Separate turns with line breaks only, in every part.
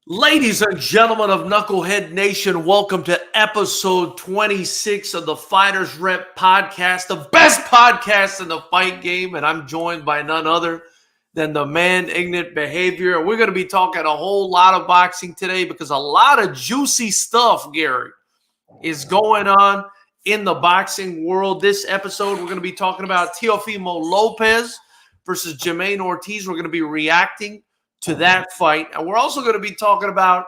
Ladies and gentlemen of Knucklehead Nation, welcome to episode 26 of the FightersRep podcast, the best podcast in the fight game. And I'm joined by none other than the man, Ignorant Behavior. We're going to be talking a whole lot of boxing today because a lot of juicy stuff, Gary, is going on in the boxing world. This episode, we're going to be talking about Teofimo Lopez versus Jamaine Ortiz. We're going to be reacting to that fight. And we're also going to be talking about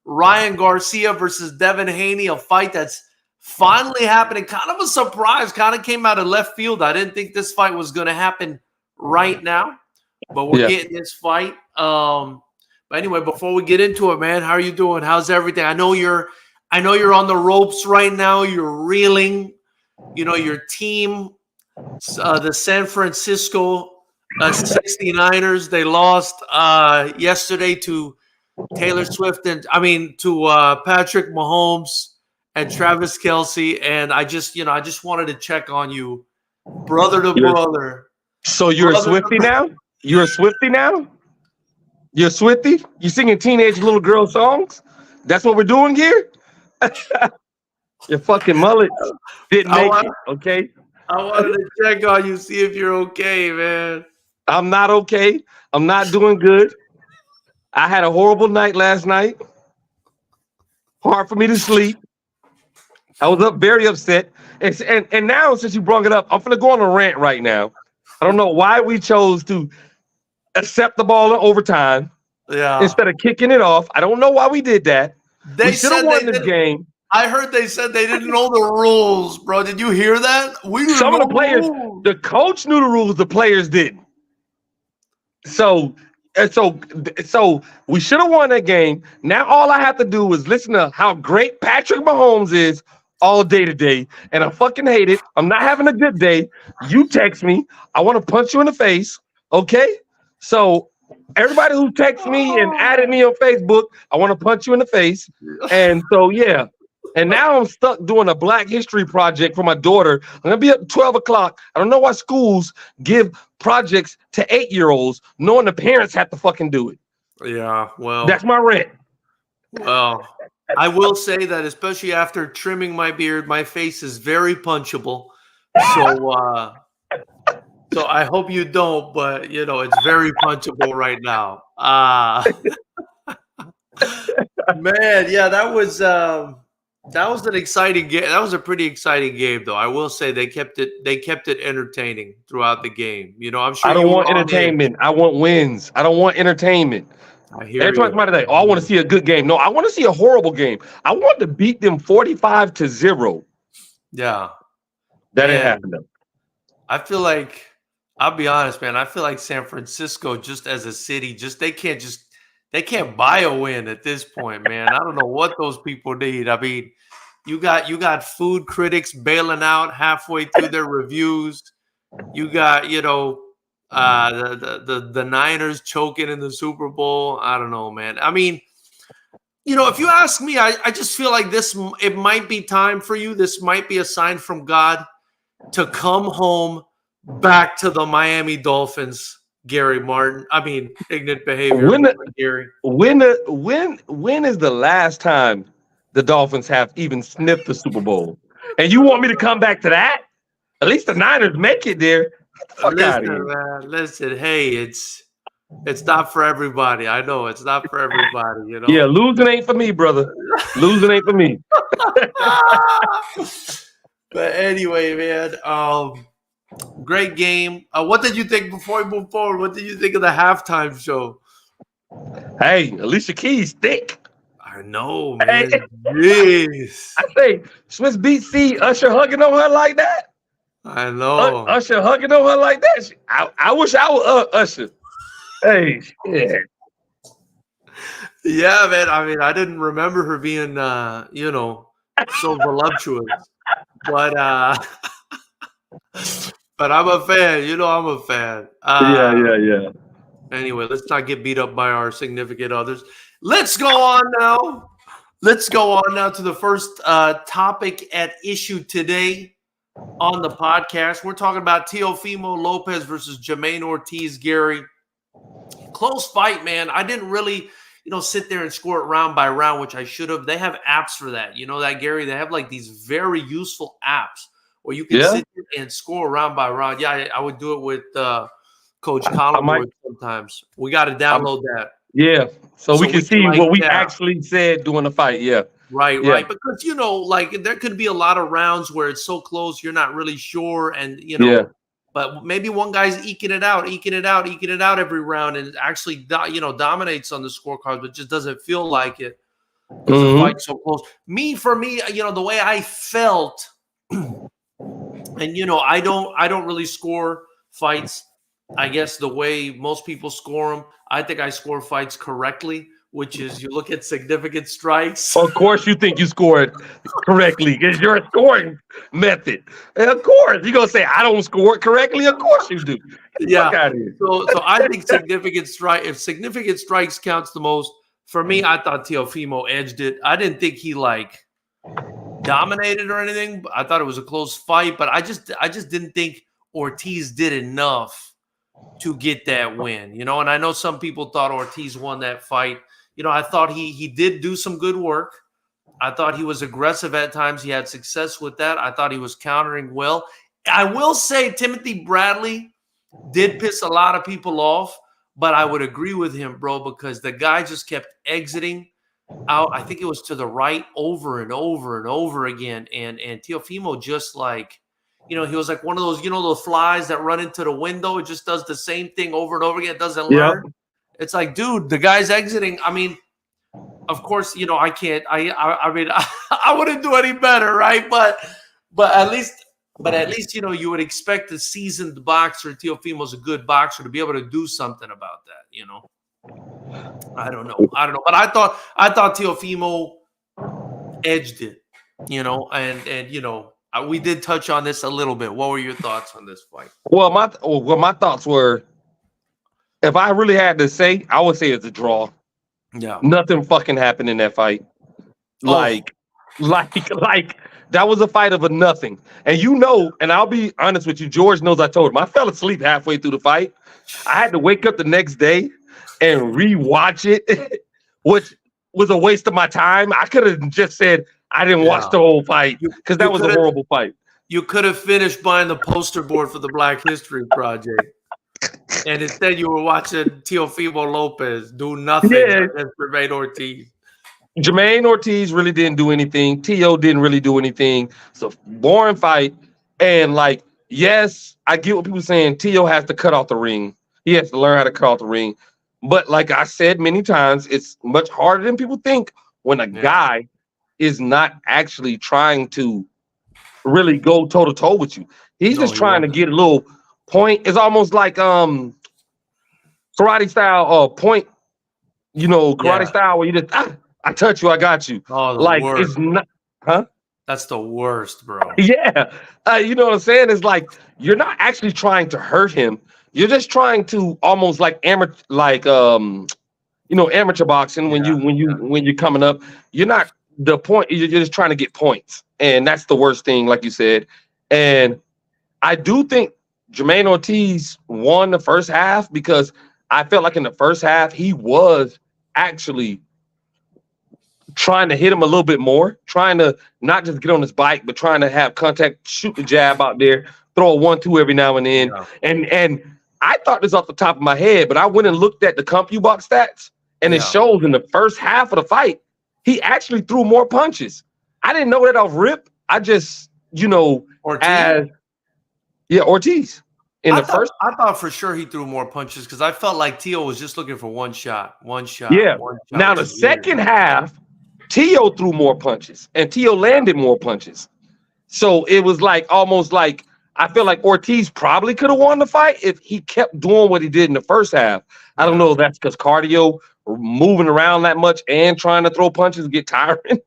Ryan Garcia versus Devin Haney, a fight that's finally happening. Kind of a surprise, kind of came out of left field. I didn't think this fight was going to happen right now, but we're getting this fight. But anyway, before we get into it, man, how are you doing? How's everything? I know you're on the ropes right now. You're reeling. You know, your team, the San Francisco 69ers, they lost yesterday to Taylor Swift to Patrick Mahomes and Travis Kelce. And I just wanted to check on you, brother to brother.
So you're a Swiftie now? You're a Swiftie now? You're a Swiftie? You singing teenage little girl songs? That's what we're doing here? Your fucking mullet didn't make it, okay?
I wanted to check on you, see if you're okay, man.
I'm not okay. I'm not doing good. I had a horrible night last night. Hard for me to sleep. I was up very upset. And now, since you brought it up, I'm going to go on a rant right now. I don't know why we chose to accept the ball in overtime instead of kicking it off. I don't know why we did that. We should have won this game.
I heard they said they didn't know the rules, bro. Did you hear that?
Some of the players, the coach knew the rules, the players didn't. So we should have won that game. Now all I have to do is listen to how great Patrick Mahomes is all day today, and I fucking hate it. I'm not having a good day. You text me. I want to punch you in the face, okay? So everybody who texts me and added me on Facebook, I want to punch you in the face. And so, yeah. And now I'm stuck doing a Black History project for my daughter. I'm going to be up at 12 o'clock. I don't know why schools give projects to 8-year-olds knowing the parents have to fucking do it.
Yeah, well.
That's my rant.
Well, I will say that especially after trimming my beard, my face is very punchable. So I hope you don't, but, you know, it's very punchable right now. Man, yeah, that was an exciting game. That was a pretty exciting game, though. I will say they kept it entertaining throughout the game. You know, I'm sure
I don't want entertainment. I want wins. I don't want entertainment.
I hear
you. Today, I want to see a good game. No, I want to see a horrible game. I want to beat them 45-0.
Yeah.
That ain't happening.
I feel like, I'll be honest, man, I feel like San Francisco, just as a city, they can't buy a win at this point, man. I don't know what those people need. I mean, you got food critics bailing out halfway through their reviews. You got, the Niners choking in the Super Bowl. I don't know, man. I mean, if you ask me, I just feel like it might be time for you. This might be a sign from God to come home back to the Miami Dolphins. Gary Martin. I mean, ignorant behavior. Gary.
When is the last time the Dolphins have even sniffed the Super Bowl? And you want me to come back to that? At least the Niners make it there.
Listen, hey, it's not for everybody. I know it's not for everybody,
Yeah, losing ain't for me, brother. Losing ain't for me.
But anyway, man, great game. What did you think before we move forward? What did you think of the halftime show?
Hey, Alicia Keys thick.
I know, man. Yes.
I say, Swiss BC, Usher hugging on her like that.
I know.
Usher hugging on her like that. I wish I was Usher. Hey, yeah.
Yeah, man. I mean, I didn't remember her being, so voluptuous. But I'm a fan. I'm a fan.
Yeah.
Anyway, let's not get beat up by our significant others. Let's go on now. To the first topic at issue today on the podcast. We're talking about Teofimo Lopez versus Jamaine Ortiz, Gary. Close fight, man. I didn't really, sit there and score it round by round, which I should have. They have apps for that. You know that, Gary? They have like these very useful apps where you can sit there and score round by round. Yeah, I would do it with Coach Collins sometimes. We got to download that.
Yeah, so we can see what we actually said during the fight. Yeah.
Right. Because, there could be a lot of rounds where it's so close, you're not really sure. And, but maybe one guy's eking it out every round and actually, dominates on the scorecards, but just doesn't feel like it because the fight's so close. For me, the way I felt, and, I don't really score fights, I guess, the way most people score them. I think I score fights correctly, which is you look at significant strikes.
Of course you think you scored correctly because you're a scoring method. And of course, you're going to say, I don't score it correctly. Of course you do.
Yeah. So I think if significant strikes counts the most, for me, I thought Teofimo edged it. I didn't think he dominated or anything. I thought it was a close fight, but I just didn't think Ortiz did enough to get that win, and I know some people thought Ortiz won that fight. I thought he did do some good work. I thought he was aggressive at times. He had success with that. I thought he was countering well. I will say Timothy Bradley did piss a lot of people off, but I would agree with him, bro, because the guy just kept exiting out. I think it was to the right over and over and over again. And Teofimo just he was like one of those, those flies that run into the window. It just does the same thing over and over again. It doesn't learn. It's like, dude, the guy's exiting. I mean, of course, I can't. I mean, I wouldn't do any better, right? But at least, you would expect a seasoned boxer. Teofimo's a good boxer to be able to do something about that. I don't know, but I thought Teofimo edged it. And we did touch on this a little bit. What were your thoughts on this fight?
Well, my thoughts were, if I really had to say, I would say it's a draw.
Yeah.
Nothing fucking happened in that fight. Like that was a fight of a nothing. And and I'll be honest with you, George knows I told him I fell asleep halfway through the fight. I had to wake up the next day and rewatch it, which was a waste of my time. I could have just said I didn't watch the whole fight because that was a horrible fight.
You could have finished buying the poster board for the Black History Project. And instead you were watching Teofimo Lopez do nothing against Jamaine Ortiz.
Jamaine Ortiz really didn't do anything. Teo didn't really do anything. It's a boring fight. And yes, I get what people are saying. Teo has to cut off the ring. He has to learn how to cut off the ring. But like I said many times, it's much harder than people think when a guy is not actually trying to really go toe-to-toe with you. He's just trying to get a little point. It's almost like karate style point, karate style where you just I touch you, I got you.
Oh,
worst. It's not, huh?
That's the worst, bro.
Yeah. You know what I'm saying? It's like you're not actually trying to hurt him. You're just trying to almost amateur boxing when you're coming up. You're not the point, you're just trying to get points. And that's the worst thing, like you said. And I do think Jamaine Ortiz won the first half because I felt like in the first half, he was actually trying to hit him a little bit more, trying to not just get on his bike, but trying to have contact, shoot the jab out there, throw a 1-2 every now and then. Yeah. And I thought this off the top of my head, but I went and looked at the CompuBox stats, and it shows in the first half of the fight, he actually threw more punches. I didn't know that off rip. I just,
Ortiz.
Ortiz. I
thought for sure he threw more punches because I felt like Teo was just looking for one shot.
Yeah. Now the second half, Teo threw more punches and Teo landed more punches. So it was almost like I feel like Ortiz probably could have won the fight if he kept doing what he did in the first half. I don't know if that's because cardio, moving around that much and trying to throw punches get tiring.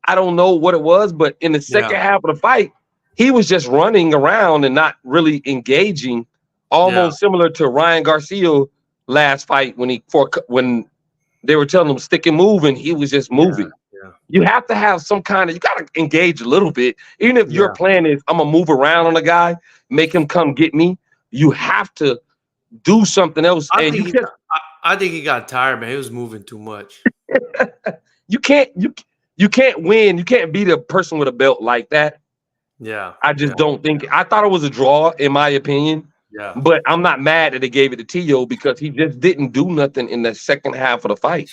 I don't know what it was, but in the second half of the fight, he was just running around and not really engaging, almost similar to Ryan Garcia last fight when they were telling him stick and move and he was just moving. Yeah. You have to have some you got to engage a little bit. Even if your plan is I'm going to move around on a guy, make him come get me, you have to do something else.
I think he got tired, man. He was moving too much.
You can't win. You can't beat a person with a belt like that.
Yeah.
I just don't think. I thought it was a draw, in my opinion.
Yeah.
But I'm not mad that they gave it to Tio because he just didn't do nothing in the second half of the fight.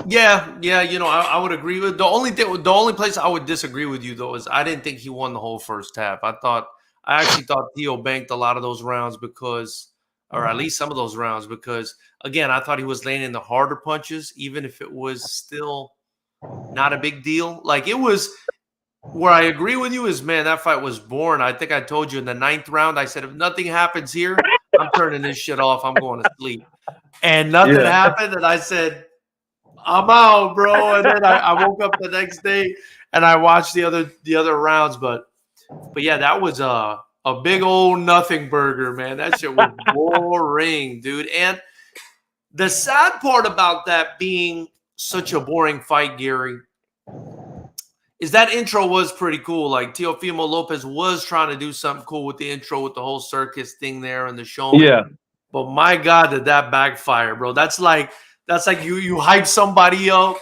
Yeah. I would agree with the only place I would disagree with you though is I didn't think he won the whole first half. I actually thought Tio banked a lot of those rounds or at least some of those rounds because again, I thought he was landing the harder punches, even if it was still not a big deal. Like it was. Where I agree with you is, man, that fight was boring. I think I told you in the 9th round, I said, if nothing happens here, I'm turning this shit off. I'm going to sleep. And nothing happened. And I said, I'm out, bro. And then I woke up the next day and I watched the other rounds. But yeah, that was a big old nothing burger, man. That shit was boring, dude. And the sad part about that being such a boring fight, Gary, is that intro was pretty cool. Like Teofimo Lopez was trying to do something cool with the intro with the whole circus thing there and the showman.
Yeah.
But my God, did that backfire, bro. That's like you hype somebody up.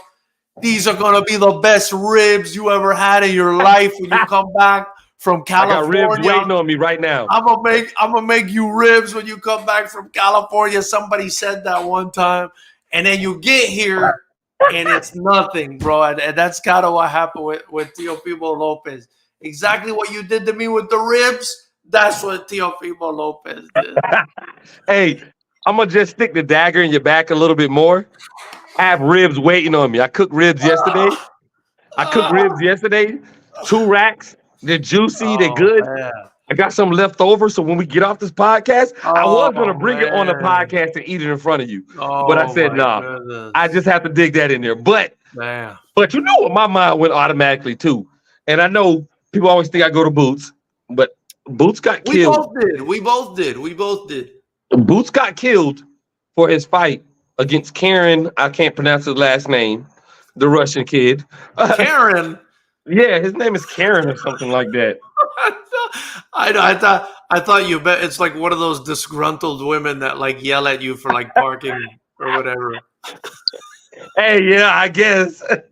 These are gonna be the best ribs you ever had in your life when you come back from California.
I got ribs waiting on me right now.
I'm gonna make you ribs when you come back from California. Somebody said that one time. And then you get here. And it's nothing, bro. And that's kind of what happened with Teofimo Lopez. Exactly what you did to me with the ribs, that's what Teofimo Lopez did.
Hey, I'm going to just stick the dagger in your back a little bit more. I have ribs waiting on me. I cooked ribs yesterday. 2 racks. They're juicy. They're good. Man. I got some left over, so when we get off this podcast, I was going to bring it on the podcast and eat it in front of you. But I said, nah, I just have to dig that in there. But you know what my mind went automatically to. And I know people always think I go to Boots, but Boots got killed.
We both did.
Boots got killed for his fight against Karen. I can't pronounce his last name, the Russian kid.
Karen?
Yeah, his name is Karen or something like that.
I thought you bet it's like one of those disgruntled women that like yell at you for like parking or whatever.
Hey, yeah, I guess.
That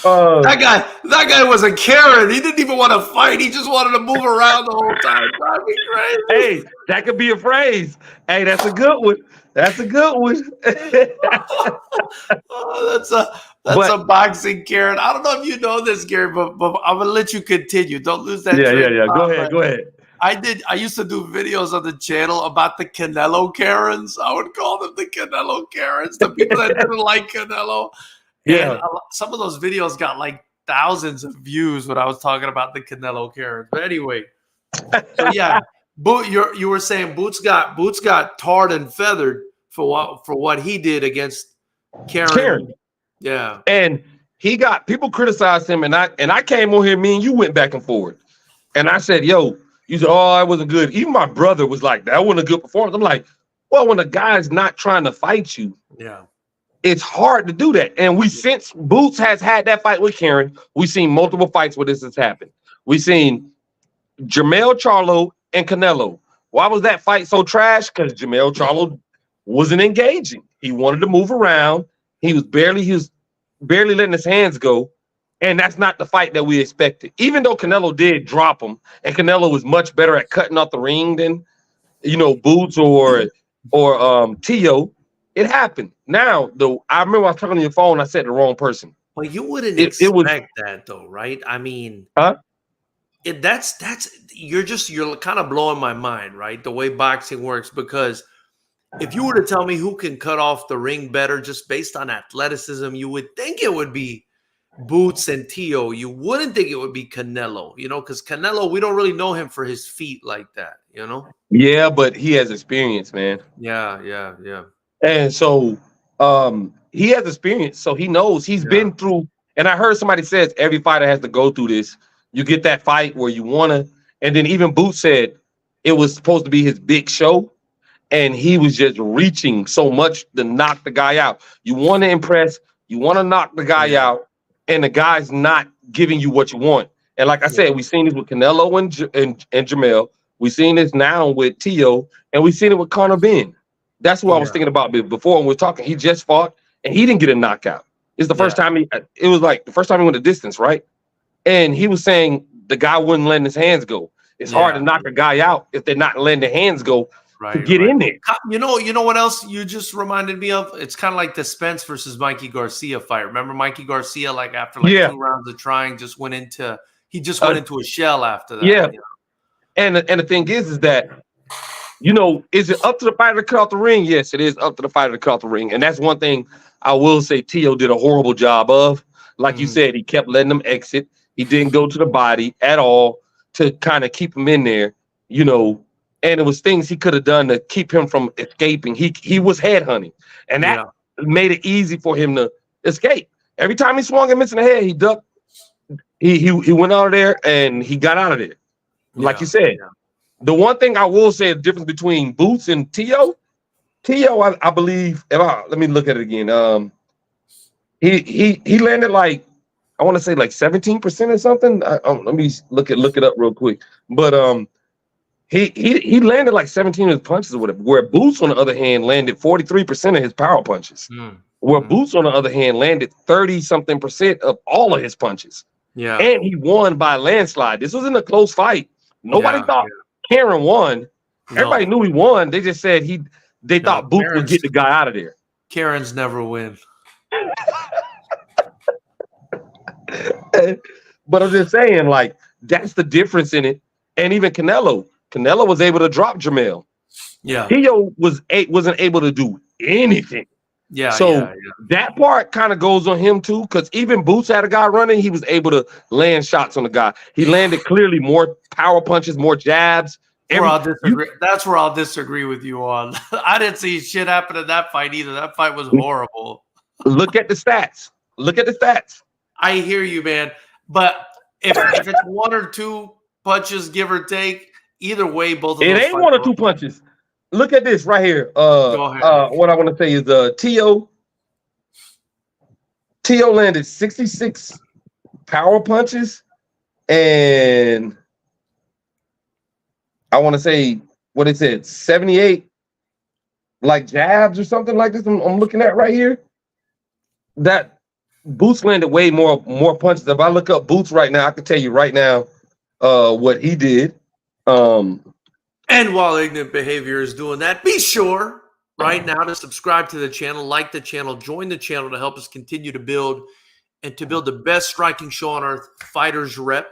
guy was a Karen. He didn't even want to fight. He just wanted to move around the whole time. That'd be crazy.
Hey, that could be a phrase. Hey, that's a good one. That's a good one.
That's a boxing Karen. I don't know if you know this, Gary, but I'm gonna let you continue. Don't lose that.
Yeah. Go ahead.
I used to do videos on the channel about the Canelo Karens. I would call them the Canelo Karens, the people that didn't like Canelo.
Yeah.
And some of those videos got like thousands of views when I was talking about the Canelo Karens. But anyway, so yeah. You were saying Boots got tarred and feathered for what he did against Karen. Yeah.
And people criticized him, and I came on here, me and you went back and forth. And I said, yo, you said, oh, that wasn't good. Even my brother was like, that wasn't a good performance. I'm like, well, when a guy's not trying to fight you, it's hard to do that. And since Boots has had that fight with Karen, we've seen multiple fights where this has happened. We've seen Jermell Charlo and Canelo. Why was that fight so trash? Because Jermell Charlo wasn't engaging. He wanted to move around. He was barely letting his hands go. And that's not the fight that we expected. Even though Canelo did drop him, and Canelo was much better at cutting off the ring than, Boots or Tio, it happened. Now, I remember I was talking on your phone, I said the wrong person.
Well, you wouldn't expect that though, right? I mean, you're kind of blowing my mind, right? The way boxing works, because if you were to tell me who can cut off the ring better just based on athleticism, you would think it would be Boots and Tio. You wouldn't think it would be Canelo, because Canelo, we don't really know him for his feet like that,
Yeah, but he has experience, man.
Yeah.
And so he has experience, so he knows. He's been through, and I heard somebody says every fighter has to go through this. You get that fight where you want to, and then even Boots said it was supposed to be his big show, and he was just reaching so much to knock the guy out. You want to impress, you want to knock the guy out, and the guy's not giving you what you want. And like I said, we've seen this with Canelo and Jermell. We've seen this now with Tio, and we've seen it with Conor Ben. That's what I was thinking about before when we were talking. He just fought and he didn't get a knockout. It's the first time it was like the first time he went the distance, right? And he was saying the guy wouldn't let his hands go. It's hard to knock a guy out if they're not letting their hands go to get in there.
You know what else you just reminded me of? It's kind of like the Spence versus Mikey Garcia fight. Remember Mikey Garcia, like after 2 rounds of trying, just went into a shell after that.
Yeah.
You know?
And the thing is that, is it up to the fighter to cut off the ring? Yes, it is up to the fighter to cut off the ring. And that's one thing I will say Teo did a horrible job of. Like you said, he kept letting them exit. He didn't go to the body at all to kind of keep him in there, and it was things he could have done to keep him from escaping. He was headhunting, and that made it easy for him to escape. Every time he swung and missed in the head, he ducked. He went out of there and he got out of there. Like you said, the one thing I will say the difference between Boots and Teo, I believe. Let me look at it again. He landed like I want to say like 17% or something. Let me look it up real quick. But he landed like 17 of his punches or whatever. Where Boots on the other hand landed 43% of his power punches. Where Boots on the other hand landed 30-something% of all of his punches. Yeah, and he won by a landslide. This wasn't a close fight. Nobody thought Karen won. Everybody knew he won. They just said they thought Boots would get the guy out of there.
Karens never win.
But I'm just saying, like, that's the difference in it. And even Canelo was able to drop Jamel. Yeah, Teo wasn't able to do anything. Yeah, so that part kind of goes on him too, because even Boots had a guy running, he was able to land shots on the guy. He landed clearly more power punches, more jabs.
That's where I'll disagree with you on. I didn't see shit happen in that fight either. That fight was horrible.
Look at the stats.
I hear you, man. But if it's 1 or 2 punches, give or take, either way, both of them.
It ain't 1 or 2 punches. Look at this right here. Go ahead. What I want to say is Teo landed 66 power punches, and I want to say what it said 78 like jabs or something like this. I'm looking at right here. That Boots landed way more punches. If I look up Boots right now, I can tell you right now what he did.
And while Ignorant Behavior is doing that, be sure right now to subscribe to the channel, like the channel, join the channel to help us continue to build the best striking show on earth, Fighters Rep.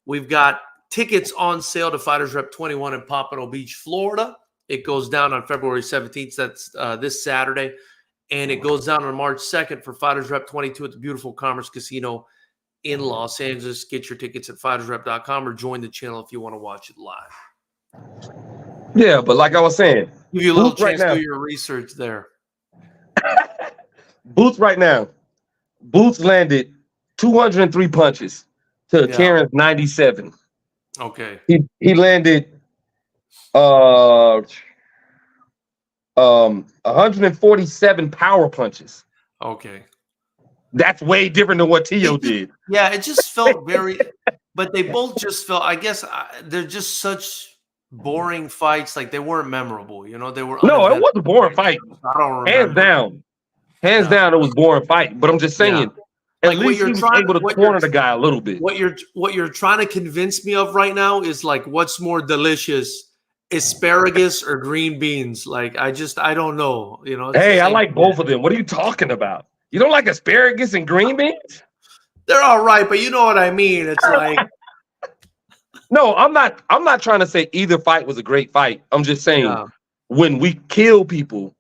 We've got tickets on sale to Fighters Rep 21 in Pompano Beach, Florida. It goes down on February 17th. That's this Saturday. And it goes down on March 2nd for Fighters Rep 22 at the beautiful Commerce Casino in Los Angeles. Get your tickets at FightersRep.com or join the channel if you want to watch it live.
Yeah, but like I was saying,
give you a little chance to do your research there.
Boots right now. Boots landed 203 punches to Karen's 97.
Okay.
He landed 147 power punches.
Okay.
That's way different than what Teo did.
Yeah, it just felt very but they both just felt, I guess they're just such boring fights. Like they weren't memorable, they were.
No, it was a boring fight.
I don't remember.
Hands down, it was a boring fight. But I'm just saying, at least he was able to corner the guy a little bit.
What you're trying to convince me of right now is like, what's more delicious, asparagus or green beans? Like I don't know.
Hey, I like both of them. What are you talking about? You don't like asparagus and green beans?
They're all right, but you know what I mean. It's like
no, I'm not trying to say either fight was a great fight. I'm just saying when we kill people,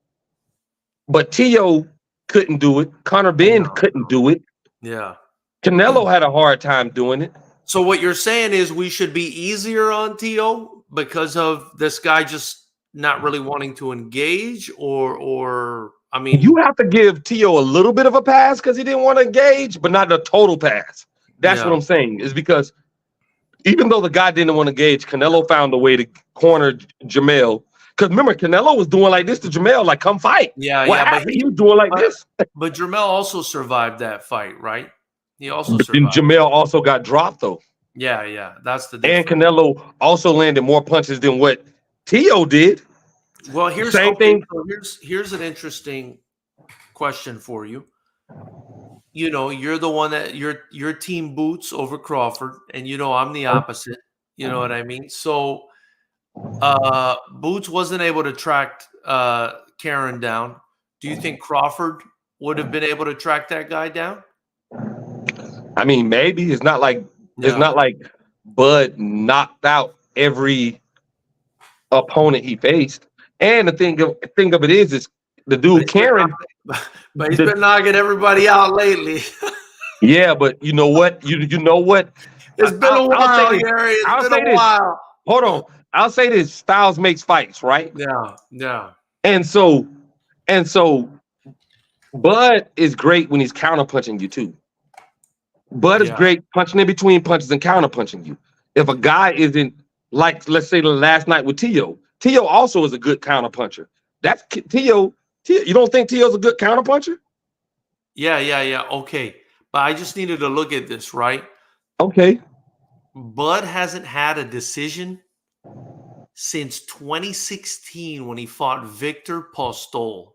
but Teo couldn't do it. Conor Ben couldn't do it.
Yeah.
Canelo had a hard time doing it.
So what you're saying is we should be easier on Teo because of this guy just not really wanting to engage, or I mean,
you have to give Teo a little bit of a pass because he didn't want to engage, but not a total pass. That's what I'm saying, is because even though the guy didn't want to engage, Canelo found a way to corner Jamel. Because remember, Canelo was doing like this to Jamel, like, come fight. But he was doing like this.
But Jamel also survived that fight, right? He also survived.
Jamel also got dropped, though.
Yeah. That's the difference.
And Canelo also landed more punches than what Teo did.
Well, here's
Same thing.
So here's an interesting question for you. You know, you're the one that your team Boots over Crawford, and you know I'm the opposite. You know what I mean? So Boots wasn't able to track Karen down. Do you think Crawford would have been able to track that guy down?
I mean, maybe it's not like Bud knocked out every opponent he faced. And the thing of it is the dude Karen,
but he's been knocking everybody out lately.
Yeah, but you know what? You know what?
It's been a while, Gary. It's been a while.
Hold on. I'll say this: styles makes fights, right?
Yeah.
And so Bud is great when he's counterpunching you too. Bud is great punching in between punches and counterpunching you. If a guy isn't like, let's say the last night with Teo also is a good counterpuncher. That's Teo. You don't think Teo's a good counterpuncher?
Yeah. Okay. But I just needed to look at this, right?
Okay.
Bud hasn't had a decision since 2016 when he fought Victor Postol.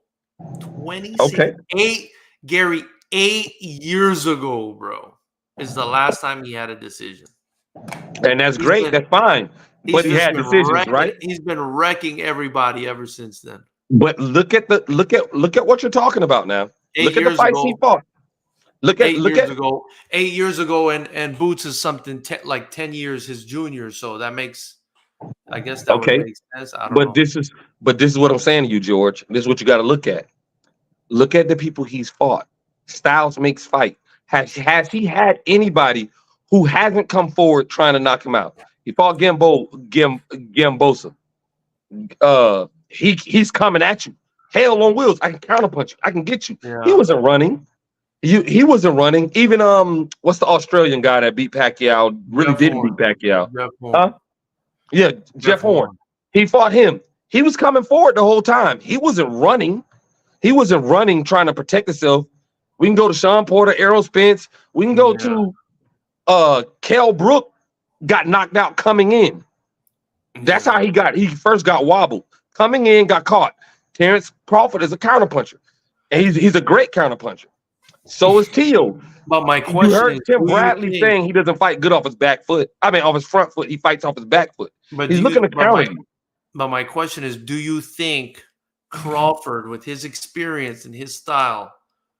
2016.
Okay.
Gary, 8 years ago, bro, is the last time he had a decision.
And that's great. That's fine. But he had decisions, right?
He's been wrecking everybody ever since then.
But look at what you're talking about now. Look at the fights he fought. Look at
8 years ago, and Boots is something like 10 years his junior. So that makes, I guess that would make sense. I don't know.
This is what I'm saying to you, George. This is what you got to look at. Look at the people he's fought. Styles makes fight. Has he had anybody who hasn't come forward trying to knock him out? He fought Gambosa. He's coming at you. Hell on wheels. I can counterpunch you. I can get you. Yeah. He wasn't running. He wasn't running. Even what's the Australian guy that beat Pacquiao? Really didn't beat Pacquiao. Jeff Horn. He fought him. He was coming forward the whole time. He wasn't running. He wasn't running trying to protect himself. We can go to Sean Porter, Errol Spence. We can go to Kell Brook got knocked out coming in. That's how he first got wobbled. Coming in, got caught. Terrence Crawford is a counterpuncher. And he's a great counterpuncher. So is Teo.
But my question
you heard Tim Bradley saying he doesn't fight good off his back foot. I mean, off his front foot. He fights off his back foot. But he's looking to counter you.
But my question is, do you think Crawford, with his experience and his style,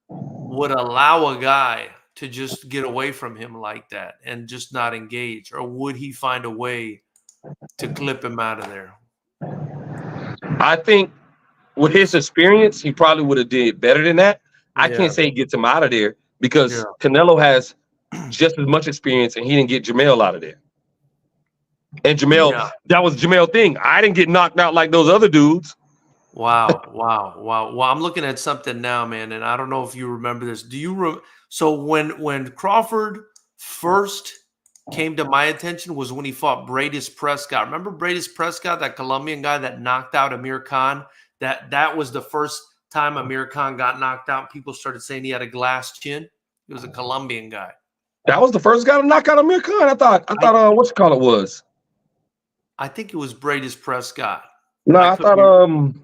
would allow a guy to just get away from him like that and just not engage? Or would he find a way to clip him out of there?
I think with his experience, he probably would have did better than that. I can't say he gets him out of there because Canelo has just as much experience and he didn't get Jamel out of there. And Jamel, that was Jamel's thing. I didn't get knocked out like those other dudes.
Wow. Well, I'm looking at something now, man, and I don't know if you remember this. Do you so when Crawford first came to my attention was when he fought Bradis Prescott. Remember Bradis Prescott, that Colombian guy that knocked out Amir Khan? That was the first time Amir Khan got knocked out. People started saying he had a glass chin. He was a Colombian guy.
That was the first guy to knock out Amir Khan. I thought what you call it was.
I think it was Bradis Prescott.
No, I thought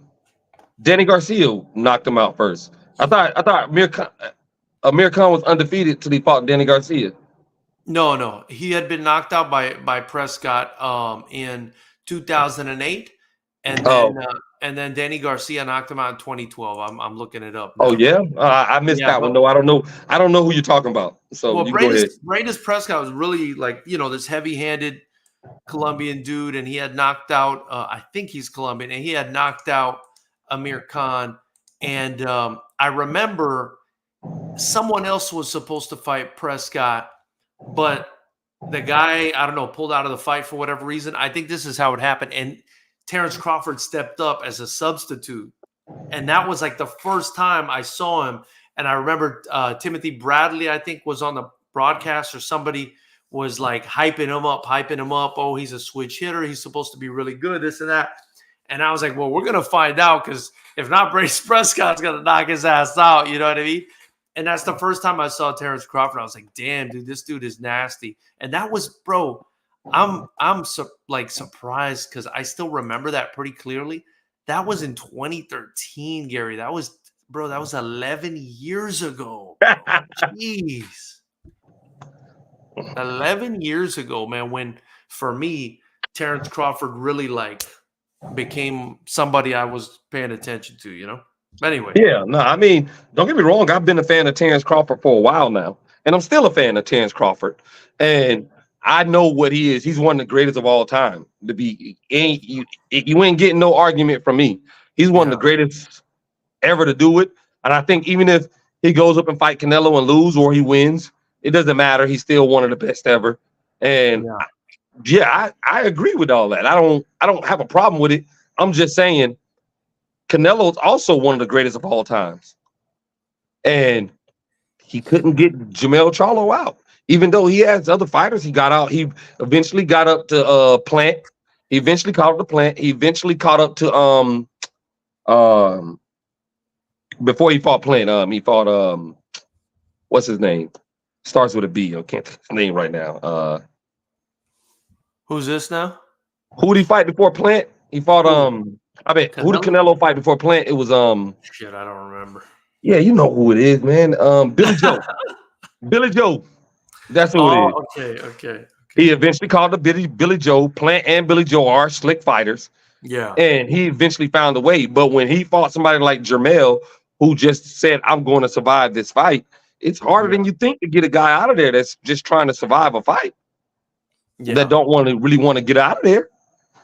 Danny Garcia knocked him out first. I thought Amir Khan was undefeated till he fought Danny Garcia.
No. He had been knocked out by Prescott in 2008. And then Danny Garcia knocked him out in 2012. I'm looking it up now.
Oh yeah, I missed that one. No, I don't know. I don't know who you're talking about. So
Bradis Prescott was really like this heavy-handed Colombian dude, and he had knocked out. I think he's Colombian, and he had knocked out Amir Khan. And I remember someone else was supposed to fight Prescott, but the guy pulled out of the fight for whatever reason. I think this is how it happened, and Terrence Crawford stepped up as a substitute. And that was like the first time I saw him. And I remember Timothy Bradley, I think, was on the broadcast, or somebody was like hyping him up. Oh, he's a switch hitter. He's supposed to be really good, this and that. And I was like, well, we're going to find out, because if not, Bradis Prescott's going to knock his ass out. You know what I mean? And that's the first time I saw Terrence Crawford. I was like, damn, dude, this dude is nasty. And that was, bro, I'm surprised, because I still remember that pretty clearly. That was in 2013, Gary. That was 11 years ago. Jeez. 11 years ago, man, when, for me, Terrence Crawford really, became somebody I was paying attention to, you know? Anyway.
Yeah, no, I mean, don't get me wrong. I've been a fan of Terrence Crawford for a while now, and I'm still a fan of Terrence Crawford. And I know what he is. He's one of the greatest of all time. You ain't getting no argument from me. He's one of the greatest ever to do it. And I think even if he goes up and fight Canelo and lose, or he wins, it doesn't matter. He's still one of the best ever. And I agree with all that. I don't have a problem with it. I'm just saying Canelo is also one of the greatest of all times. And he couldn't get Jermell Charlo out. Even though he has other fighters, he got out. He eventually got up to Plant. He eventually caught up to Plant. He eventually caught up to before he fought Plant, he fought what's his name? Starts with a B. I can't think of his name right now.
Who's this now?
Who did he fight before Plant? He fought who did Canelo fight before Plant? It was
shit, I don't remember.
Yeah, you know who it is, man. Billy Joe. Billy Joe. That's who it
is. Okay.
He eventually called the Billy Joe. Plant and Billy Joe are slick fighters.
Yeah.
And he eventually found a way. But when he fought somebody like Jermell, who just said, I'm going to survive this fight, it's harder than you think to get a guy out of there that's just trying to survive a fight. That don't really want to get out of there.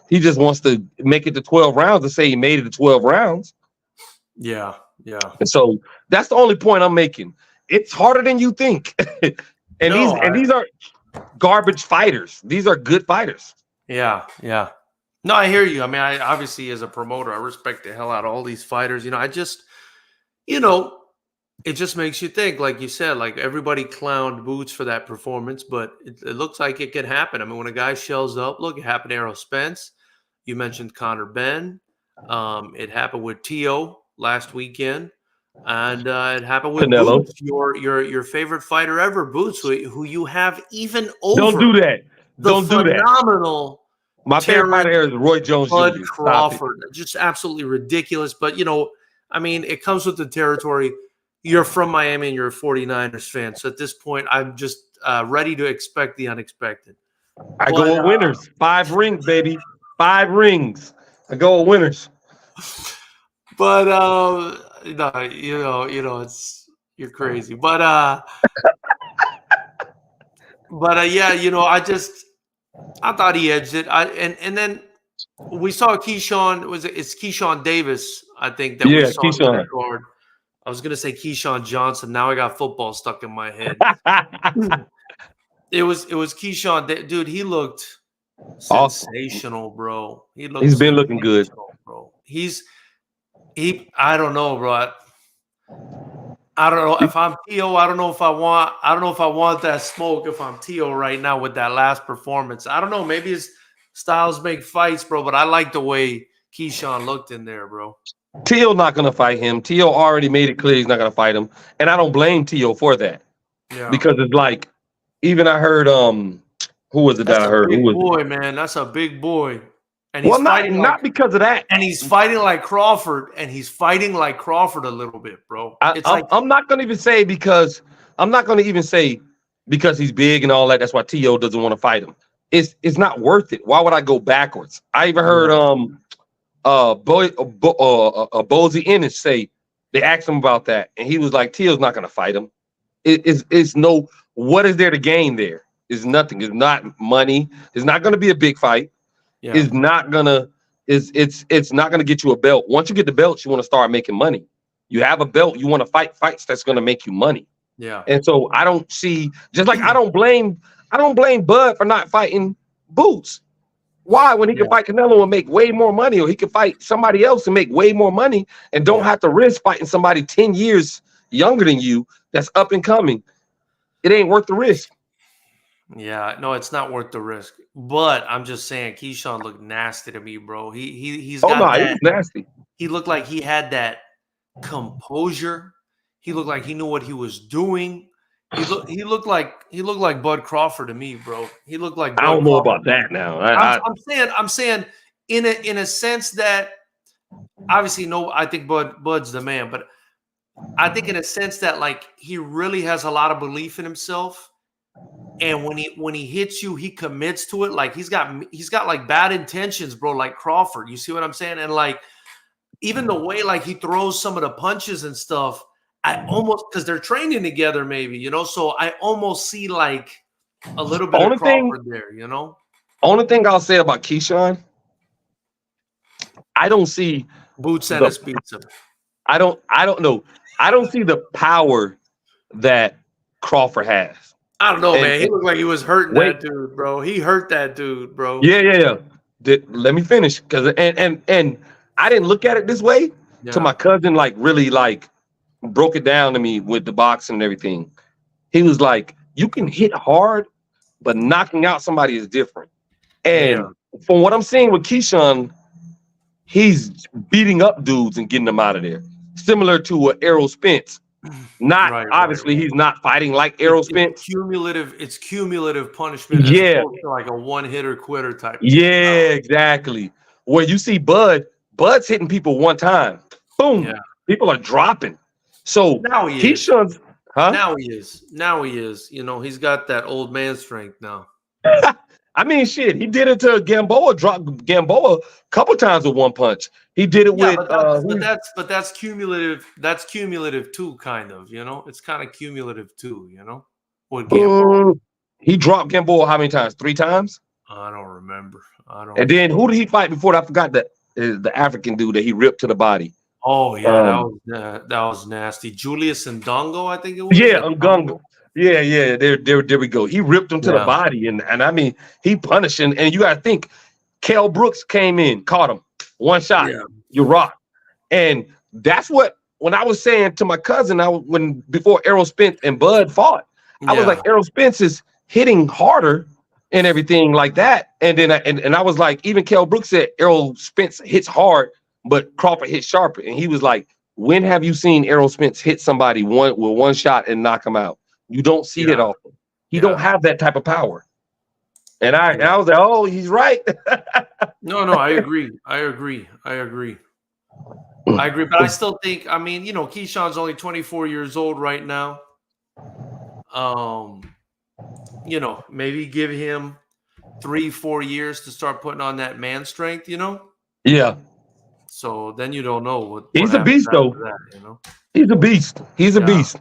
He just wants to make it to 12 rounds and say he made it to 12 rounds.
Yeah.
And so that's the only point I'm making. It's harder than you think. These are garbage fighters. These are good fighters.
Yeah. No, I hear you. I mean, I obviously, as a promoter, I respect the hell out of all these fighters. It just makes you think, like you said, like everybody clowned Boots for that performance, but it looks like it can happen. I mean, when a guy shells up, look, it happened to Errol Spence. You mentioned Conor Benn. It happened with Teo last weekend. And it happened with
Canelo.
Boots, your favorite fighter ever, Boots, who you have even over.
Don't do that. Don't do that.
Phenomenal.
My favorite fighter is Roy Jones
Bud
Jr.
Crawford. Just absolutely ridiculous. But, I mean, it comes with the territory. You're from Miami and you're a 49ers fan. So at this point, I'm just ready to expect the unexpected.
I go with winners. 5 rings, baby. 5 rings. I go with winners.
But it's you're crazy. But I thought he edged it. And then we saw Keyshawn. It's Keyshawn Davis, I think, that we saw in that card. I was gonna say Keyshawn Johnson. Now I got football stuck in my head. It was Keyshawn. Dude, he looked sensational, bro.
He's been looking good,
bro. I don't know, bro. I don't know if I'm Teo. I don't know if I want that smoke if I'm Teo right now with that last performance. I don't know. Maybe his styles make fights, bro. But I like the way Keyshawn looked in there, bro.
Teo not gonna fight him. Teo already made it clear he's not gonna fight him, and I don't blame Teo for that. Yeah. Because it's like, even I heard who was it that I heard?
Who was boy, man? That's a big boy. And he's fighting
not because of that.
And he's fighting like Crawford, and he's fighting like Crawford a little bit, bro.
I'm not gonna even say because he's big and all that. That's why Teo doesn't want to fight him. It's not worth it. Why would I go backwards? I even heard Bozy Ennis say, they asked him about that, and he was like, Teo's not gonna fight him. What is there to gain there? It's nothing. It's not money. It's not gonna be a big fight. Yeah. It's not gonna get you a belt. Once you get the belt, you want to start making money. You have a belt, you want to fight fights that's gonna make you money.
Yeah.
And so I don't see, just like I don't blame Bud for not fighting Boots. Why? When he can fight Canelo and make way more money, or he can fight somebody else and make way more money and don't have to risk fighting somebody 10 years younger than you that's up and coming. It ain't worth the risk.
Yeah, no, it's not worth the risk. But I'm just saying, Keyshawn looked nasty to me, bro. He's got
he was nasty.
He looked like he had that composure. He looked like he knew what he was doing. He looked like Bud Crawford to me, bro. He looked like Bud
I don't know
Crawford.
about that now.
I'm saying in a sense that obviously, no, I think Bud's the man, but I think in a sense that like he really has a lot of belief in himself, and when he hits you, he commits to it. Like he's got like bad intentions, bro. Like Crawford, you see what I'm saying? And like even the way like he throws some of the punches and stuff, I almost because they're training together, maybe, you know. So I almost see like a little bit of Crawford there, you know.
Only thing I'll say about Keyshawn, I don't see
boots and his beats him.
I don't know. I don't see the power that Crawford has.
I don't know, man. He looked like he was hurting that dude, bro. He hurt that dude, bro.
Yeah. Let me finish, because and I didn't look at it this way. To my cousin, like really like broke it down to me with the boxing and everything. He was like, you can hit hard, but knocking out somebody is different. And from what I'm seeing with Keyshawn, he's beating up dudes and getting them out of there. Similar to Errol Spence. Not obviously he's not fighting like Errol Spence.
It's cumulative punishment.
Yeah,
like a one-hitter quitter type.
Yeah, exactly. Where you see Bud's hitting people one time. Boom. Yeah. People are dropping. So
now he
Keyshawn's,
Now he is. You know, he's got that old man strength now.
I mean, shit, he did it to Gamboa, dropped Gamboa a couple times with one punch. He did it with
but that's cumulative. That's cumulative too, kind of, you know. It's kind of cumulative too, you know. With Gamboa.
He dropped Gamboa how many times? 3 times?
I don't remember.
And then who did he fight before? I forgot the African dude that he ripped to the body.
Oh yeah, that was nasty. Julius Ndongo, I think it was.
Yeah, Ndongo. Yeah. There we go. He ripped him to the body, and I mean he punishing. And you got to think, Kell Brooks came in, caught him, one shot. Yeah. You rock. And that's what when I was saying to my cousin, before Errol Spence and Bud fought, I was like, Errol Spence is hitting harder and everything like that. And then I was like, even Kell Brooks said Errol Spence hits hard, but Crawford hits sharper. And he was like, when have you seen Errol Spence hit somebody with one shot and knock him out? You don't see it often. He don't have that type of power. And I was like, oh, he's right.
No, I agree. But I still think, I mean, you know, Keyshawn's only 24 years old right now. You know, maybe give him 3-4 years to start putting on that man strength, you know?
Yeah.
So then you don't know what
he's a beast, though.
That, you know?
He's a beast. He's a beast.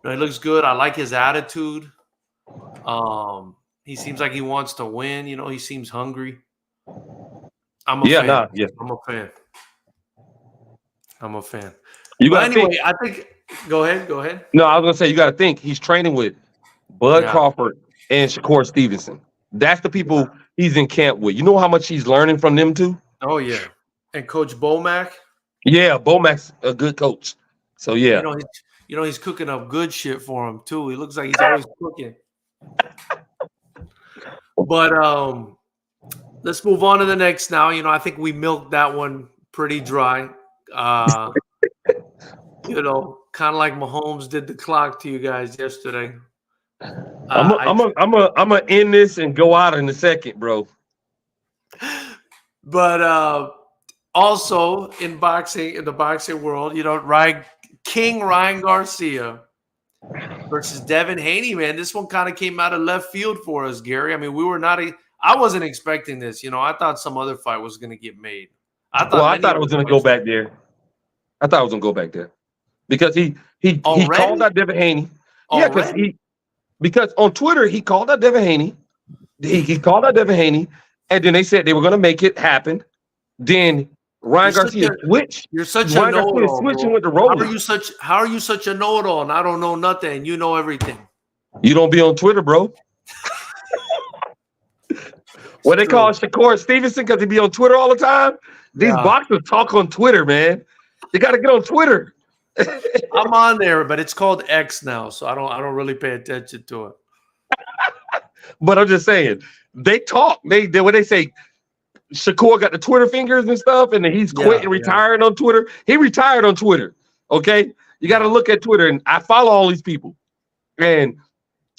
No, he looks good. I like his attitude. He seems like he wants to win. You know, he seems hungry. I'm a fan. I'm a fan. I think. Go ahead.
No, I was gonna say you got to think he's training with Bud Crawford and Shakur Stevenson. That's the people he's in camp with. You know how much he's learning from them too.
Oh yeah, and Coach Bomac.
Yeah, Bomac's a good coach. So yeah,
you know he's cooking up good shit for him too. He looks like he's always cooking. But let's move on to the next now. You know, I think we milked that one pretty dry. You know, kind of like Mahomes did the clock to you guys yesterday.
I'm gonna end this and go out in a second, bro.
But also in the boxing world, you know, King Ryan Garcia versus Devin Haney, man. This one kind of came out of left field for us, Gary. I mean, I wasn't expecting this. You know, I thought some other fight was going to get made. I thought
it was going to go back there. I thought it was going to go back there because he called out Devin Haney. Yeah, because on Twitter he called out Devin Haney. He called out Devin Haney, and then they said they were going to make it happen. Then Ryan Garcia switched.
You're such a know-it-all.
Switching with the roller.
How are you such a know-it-all? And I don't know nothing. You know everything.
You don't be on Twitter, bro. What they call Shakur Stevenson because he be on Twitter all the time. These boxers talk on Twitter, man. You got to get on Twitter.
I'm on there, but it's called X now, so I don't really pay attention to it.
But I'm just saying, they talk. When they say Shakur got the Twitter fingers and stuff, and then he's quit and retired on Twitter. He retired on Twitter. Okay, you got to look at Twitter, and I follow all these people. And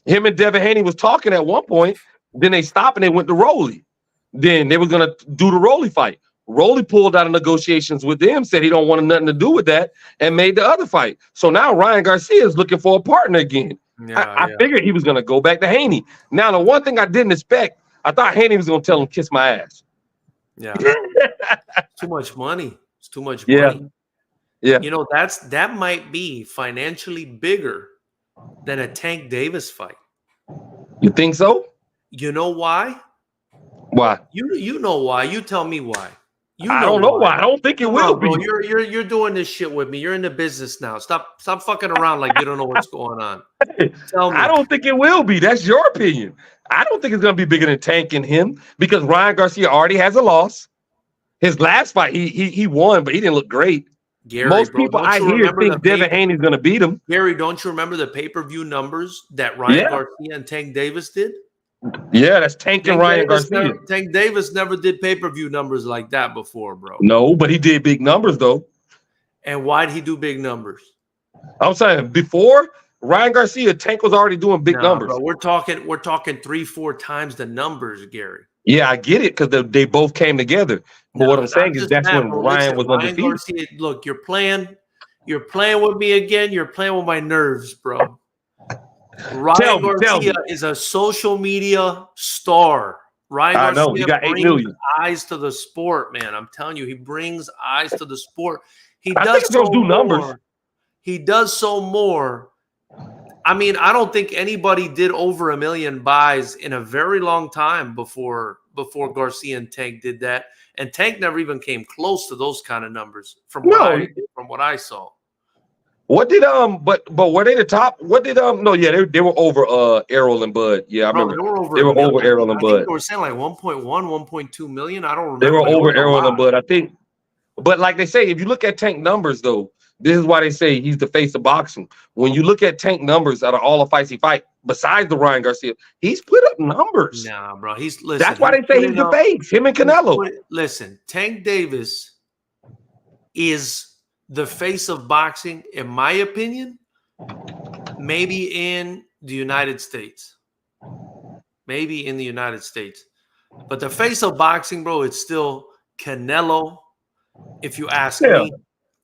him and Devin Haney was talking at one point. Then they stopped and they went to Rolly. Then they were gonna do the Rolly fight. Rolly pulled out of negotiations with them, said he don't want nothing to do with that, and made the other fight. So now Ryan Garcia is looking for a partner again. I figured he was going to go back to Haney. Now, the one thing I didn't expect, I thought Haney was going to tell him, kiss my ass.
Yeah. Too much money. It's too much money.
Yeah.
You know, that might be financially bigger than a Tank Davis fight.
You think so?
You know why?
Why?
You know why. You tell me why.
I don't know why. I don't think it will be.
You're doing this shit with me. You're in the business now. Stop fucking around like you don't know what's going on. Tell me.
I don't think it will be. That's your opinion. I don't think it's gonna be bigger than Tank and him because Ryan Garcia already has a loss. His last fight, he won, but he didn't look great.
Gary,
most people I hear think Devin Haney's gonna beat him.
Gary, don't you remember the pay-per-view numbers that Ryan Garcia and Tank Davis did?
Yeah, that's Tank and Ryan Garcia.
Tank Davis never did pay-per-view numbers like that before, bro.
No, but he did big numbers though.
And why'd he do big numbers? I'm
saying before Ryan Garcia, Tank was already doing big numbers.
Bro, we're talking 3-4 times the numbers, Gary.
Yeah, I get it because they both came together. But what I'm saying is that's when Ryan was undefeated.
Garcia, look, you're playing with me again. You're playing with my nerves, bro. Ryan Garcia is a social media star. Ryan Garcia brings eyes to the sport, man. I'm telling you, he brings eyes to the sport. He does so do numbers. He does so more. I mean, I don't think anybody did over 1 million buys in a very long time before Garcia and Tank did that. And Tank never even came close to those kind of numbers from what I saw.
What did but were they the top? What did they were over Errol and Bud. Yeah, I remember. They were over Errol and Bud.
They were saying like 1.1, 1.2 million. I don't remember.
They were over Errol and Bud, I think. But like they say, if you look at Tank numbers though, this is why they say he's the face of boxing. When you look at Tank numbers out of all the fights he fight, besides the Ryan Garcia, he's put up numbers.
Nah, bro.
That's why they say he's the face. Him and Canelo.
Listen, Tank Davis is the face of boxing, in my opinion, maybe in the United States. Maybe in the United States. But the face of boxing, bro, it's still Canelo, if you ask me.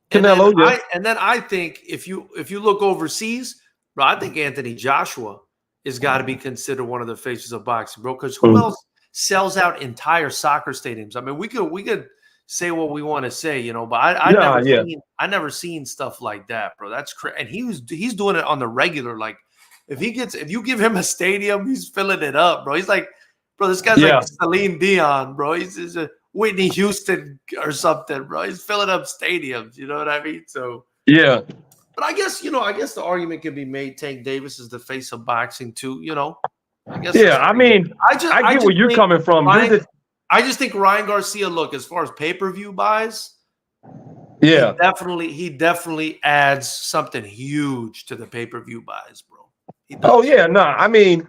Canelo,
and then I think if you look overseas, bro, I think Anthony Joshua has got to be considered one of the faces of boxing, bro. Because who else sells out entire soccer stadiums? I mean, we could say what we want to say, you know, but I never seen stuff like that, bro. That's crazy. And he's doing it on the regular. Like if you give him a stadium, he's filling it up, bro. He's like, bro, this guy's like Celine Dion, bro. He's a Whitney Houston or something, bro. He's filling up stadiums. You know what I mean? So
yeah.
But I guess the argument can be made. Tank Davis is the face of boxing too. You know. I guess.
Yeah, I mean, I get where you're coming from.
I just think Ryan Garcia. Look, as far as pay-per-view buys,
yeah,
he definitely adds something huge to the pay-per-view buys, bro.
Oh yeah, I mean,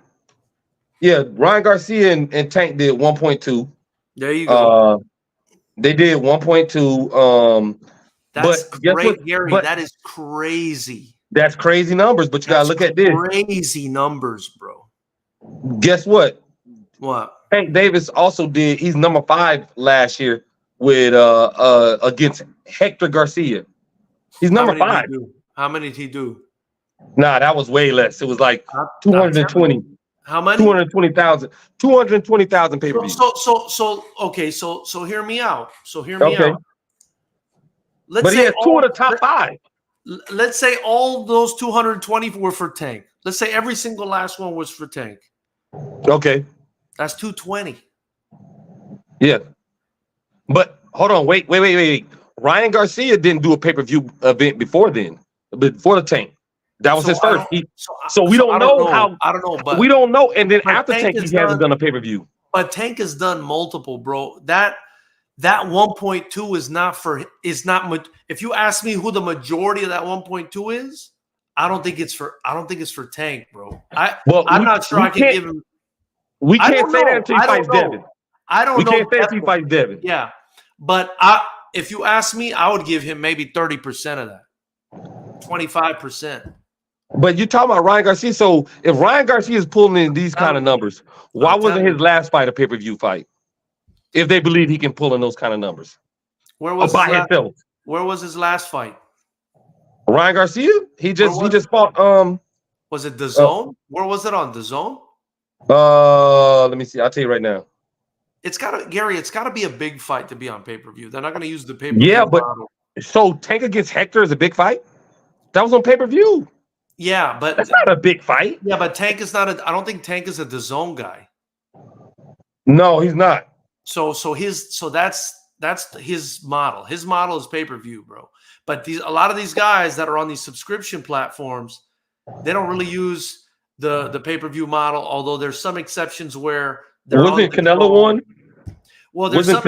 yeah, Ryan Garcia and Tank did 1.2.
There you go.
They did 1.2.
That's great, Gary. That is crazy.
That's crazy numbers, but you gotta look at this.
Crazy numbers, bro.
Guess what?
What?
Tank Davis also did. He's number 5 last year with against Hector Garcia. He's number 5.
How many did he do?
Nah, that was way less. It was like 220.
How many?
220,000. 220,000 pay-per-view.
So hear me out. Out.
But he has 2 of the top 5.
Let's say all those 220 were for Tank. Let's say every single last one was for Tank.
Okay.
That's 220.
Yeah. But hold on, wait. Ryan Garcia didn't do a pay-per-view event before the Tank. That was his first. We don't know how. I don't know, but we don't know. And then after Tank, he hasn't done a pay-per-view.
But Tank has done multiple, bro. That 1.2 is not. If you ask me who the majority of that 1.2 is, I don't think it's for Tank, bro. I'm not sure I can give him.
We can't say that until he fights Devin.
I don't know.
We can't say until he fights Devin.
Yeah, but if you ask me, I would give him maybe 30% of that, 25%.
But you're talking about Ryan Garcia. So if Ryan Garcia is pulling in these kind of numbers, why wasn't his last fight a pay-per-view fight? If they believe he can pull in those kind of numbers.
Where was
by himself.
Where was his last fight?
Ryan Garcia? He just fought
was it the Zone? Where was it on the Zone?
Let me see. I'll tell you right now.
It's gotta be a big fight to be on pay-per-view. They're not gonna use the pay-per-view.
Yeah, but
model.
so Tank against Hector is a big fight? That was on pay-per-view.
Yeah, but
that's not a big fight.
Yeah, but Tank is not I don't think Tank is a the Zone guy.
No, he's not.
So that's his model. His model is pay-per-view, bro. But a lot of these guys that are on these subscription platforms, they don't really use the pay-per-view model, although there's some exceptions where
wasn't Canelo one?
Well, there's some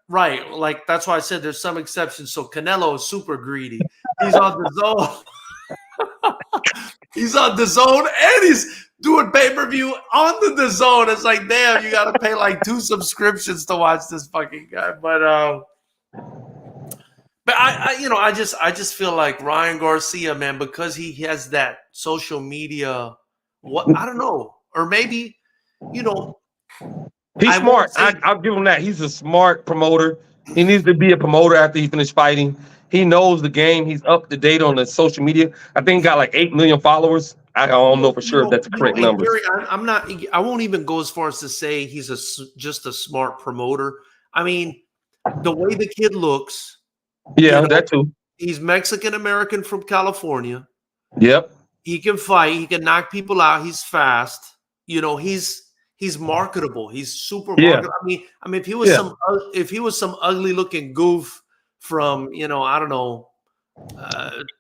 right. Like that's why I said there's some exceptions. So Canelo is super greedy. He's on the Zone. He's on the Zone and he's doing pay-per-view on the Zone. It's like, damn, you got to pay like 2 subscriptions to watch this fucking guy. But I just feel like Ryan Garcia, man, because he has that social media. I don't know, or maybe,
he's smart. I'll give him that. He's a smart promoter. He needs to be a promoter after he finished fighting. He knows the game. He's up to date on the social media. I think he got like 8 million followers. I don't know for sure if that's the correct number.
I won't even go as far as to say he's just a smart promoter. I mean, the way the kid looks.
Yeah, that too.
He's Mexican-American from California.
Yep.
He can fight. He can knock people out. He's fast. He's marketable. He's super marketable. I mean, if he was some ugly-looking goof from, I don't know,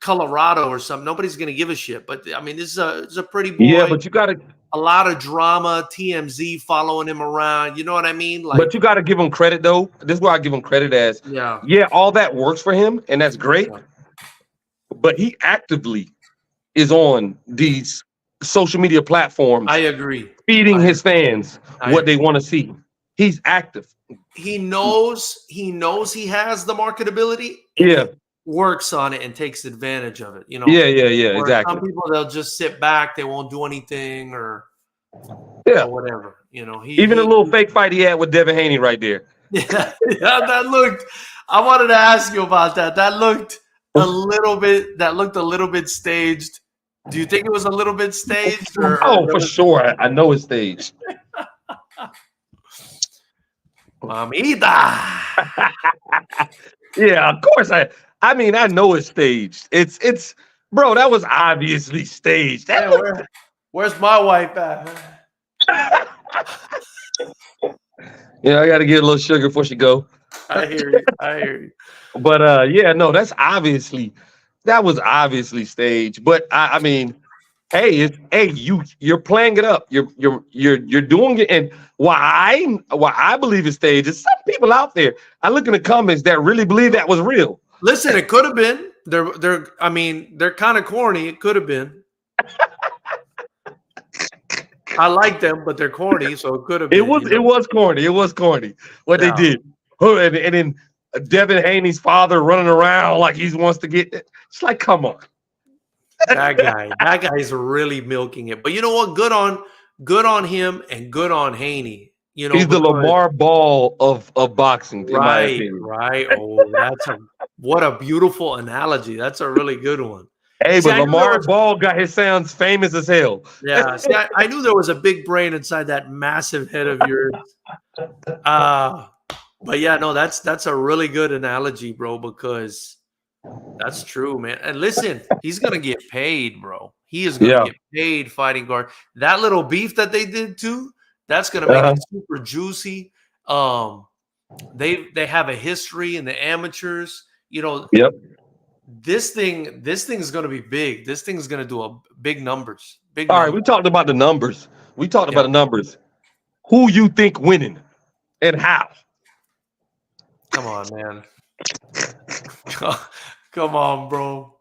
Colorado or something, nobody's gonna give a shit. But I mean, this is a pretty boy.
Yeah, but you gotta
a lot of drama, TMZ following him around. You know what I mean? Like,
but you gotta give him credit though. This is where I give him credit as all that works for him, and that's great. But he actively is on these social media platforms.
I agree.
Feeding his fans what they want to see. He's active.
He knows he has the marketability.
Yeah.
Works on it and takes advantage of it.
Yeah, exactly.
Some people, they'll just sit back, they won't do anything or whatever.
Even a little fake fight he had with Devin Haney right there.
Yeah, that looked. I wanted to ask you about that. That looked a little bit staged. Do you think it was a little bit staged?
For sure. I know it's staged.
Mamita.
Yeah, of course. I mean, I know it's staged. It's bro, that was obviously staged.
Where's my wife at?
Yeah, I gotta get a little sugar before she go.
I hear you.
But no, that was obviously staged. But I mean, you're playing it up. You're doing it. And why I believe it's staged is some people out there. I look in the comments that really believe that was real.
Listen, it could have been. They're kind of corny. It could have been. I like them, but they're corny, so it could have been.
It was corny. It was corny what they did. And then Devin Haney's father running around like he wants to get it. It's like, come on.
That guy's really milking it. But you know what? Good on him and good on Haney.
He's the Lamar Ball of boxing, in my opinion.
Right. Oh, what a beautiful analogy. That's a really good one.
Hey, but Lamar Ball got his sounds famous as hell.
Yeah. See, I knew there was a big brain inside that massive head of yours. But yeah, no, that's a really good analogy, bro, because that's true, man. And listen, he's gonna get paid, bro. He is gonna get paid fighting guard. That little beef that they did too, that's gonna make it super juicy. They have a history in the amateurs.
Yep.
This thing is gonna be big. This thing is gonna do big numbers. All
right, we talked about the numbers. Who you think winning and how?
Come on, man. Come on, bro.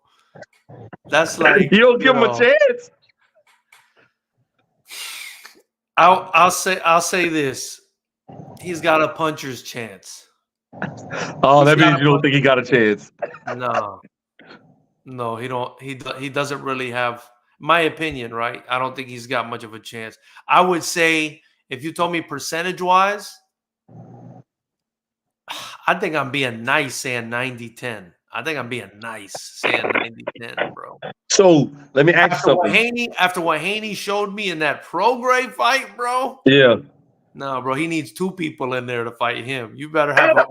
That's like
you'll give him a chance.
I'll say this. He's got a puncher's chance.
Oh, that means you don't think he got a chance.
No, he don't. He doesn't really have. My opinion, right? I don't think he's got much of a chance. I would say if you told me percentage wise, I think I'm being nice saying 90-10. I think I'm being nice saying 90-10, bro.
So let me ask you something.
After what Haney showed me in that pro-grade fight, bro.
Yeah.
No, bro, he needs two people in there to fight him. You better have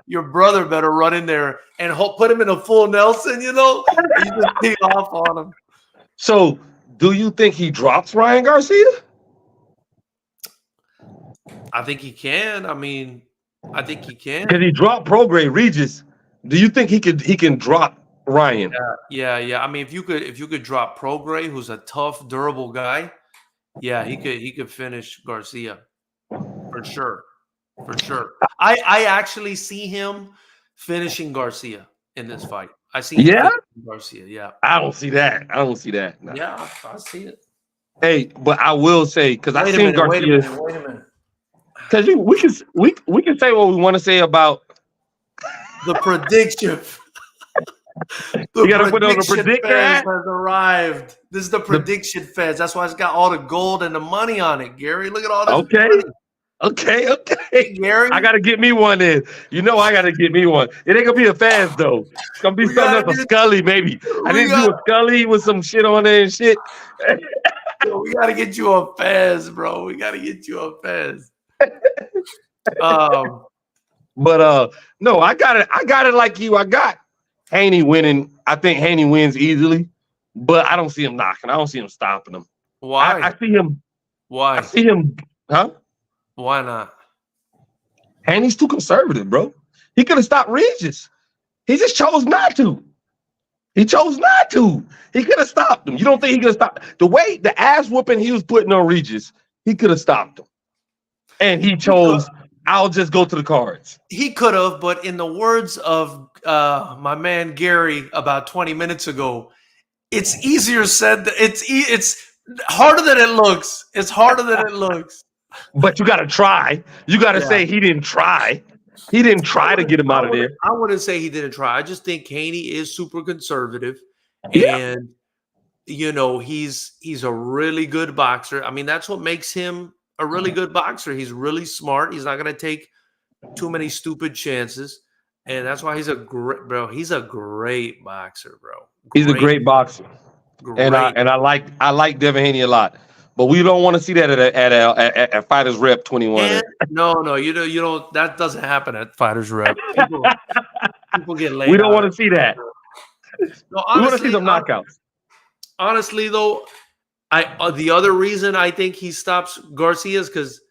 your brother better run in there and put him in a full Nelson, you know? You just tee off on him.
So do you think he drops Ryan Garcia?
I think he can. I mean, I think he can.
Because he dropped Prograde Regis. Do you think he can drop Ryan?
Yeah. I mean, if you could drop Prograde, who's a tough, durable guy, yeah, he could finish Garcia. For sure. I actually see him finishing Garcia in this fight. I see him finishing Garcia. Yeah.
I don't see that. No.
Yeah, I see it.
Hey, but I will say, because I seen Garcia.
Wait a minute.
Because we can say what we want to say about
the prediction.
You gotta put on the predictor
has arrived. This is the prediction feds. That's why it's got all the gold and the money on it, Gary. Look at all this money.
Okay.
Gary,
I gotta get me one in. You know I gotta get me one. It ain't gonna be a fast though. It's gonna be something else, a Scully maybe. I didn't do a Scully with some shit on there and shit.
We gotta get you a Fez, bro. We gotta get you a Fez.
But no, I got it like you. I got Haney winning. I think Haney wins easily, but I don't see him knocking. I don't see him stopping him.
Why?
I see him.
Why?
I see him. Huh?
Why not?
Haney's too conservative, bro. He could have stopped Regis. He just chose not to. He chose not to. He could have stopped him. You don't think he could have stopped the ass whooping he was putting on Regis? He could have stopped him, and he chose. I'll just go to the cards.
He could have, but in the words of my man Gary about 20 minutes ago, it's easier said. It's harder than it looks. It's harder than it looks.
But you got to try. You got to say he didn't try. He didn't try to get him out of there.
I wouldn't say he didn't try. I just think Haney is super conservative, and you know he's a really good boxer. I mean, that's what makes him a really good boxer. He's really smart. He's not going to take too many stupid chances, and that's why he's a great bro. He's a great boxer, bro.
He's a great boxer, and I like Devin Haney a lot. But we don't want to see that at FightersRep 21.
No, you don't. That doesn't happen at FightersRep. People get laid.
We don't want to see that.
No,
honestly, we want to see some knockouts.
Honestly, though, the other reason I think he stops Garcia is because,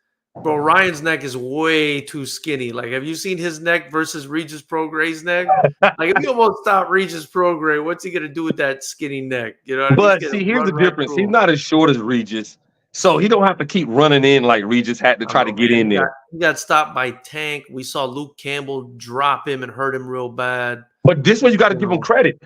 bro, Ryan's neck is way too skinny. Like, have you seen his neck versus Regis Prograde's neck? Like, if you almost stop Regis Prograde, what's he gonna do with that skinny neck? You know.
But see, here's the difference. He's not as short as Regis, so he don't have to keep running in like Regis had to try to get in there.
He got stopped by Tank. We saw Luke Campbell drop him and hurt him real bad.
But this one, you got to give him credit.